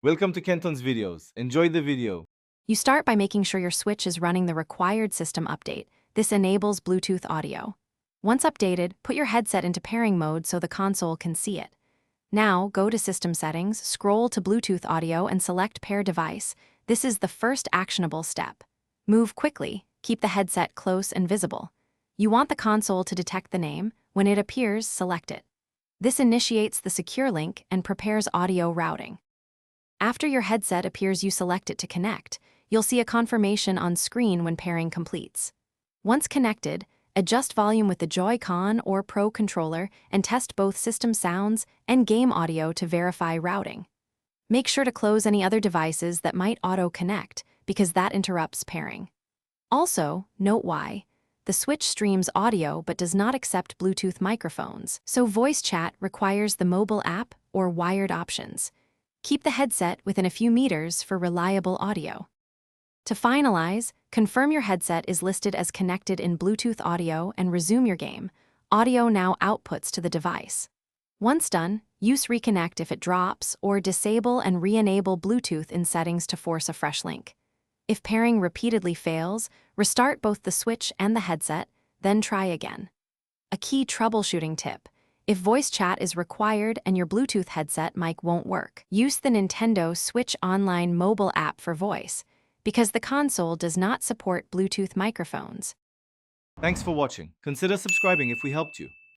Welcome to Kenton's videos. Enjoy the video. You start by making sure your switch is running the required system update. This enables Bluetooth audio. Once updated, put your headset into pairing mode so the console can see it. Now, go to System Settings, scroll to Bluetooth audio and select Pair Device. This is the first actionable step. Move quickly, keep the headset close and visible. You want the console to detect the name. When it appears, select it. This initiates the secure link and prepares audio routing. After your headset appears, you select it to connect. You'll see a confirmation on screen when pairing completes. Once connected, adjust volume with the Joy-Con or Pro controller and test both system sounds and game audio to verify routing. Make sure to close any other devices that might auto-connect, because that interrupts pairing. Also, note why. The switch streams audio but does not accept Bluetooth microphones, so voice chat requires the mobile app or wired options. Keep the headset within a few meters for reliable audio. To finalize, confirm your headset is listed as connected in Bluetooth audio and resume your game. Audio now outputs to the device. Once done, use Reconnect if it drops, or disable and re-enable Bluetooth in settings to force a fresh link. If pairing repeatedly fails, restart both the switch and the headset, then try again. A key troubleshooting tip: if voice chat is required and your Bluetooth headset mic won't work, use the Nintendo Switch Online mobile app for voice, because the console does not support Bluetooth microphones. Thanks for watching. Consider subscribing if we helped you.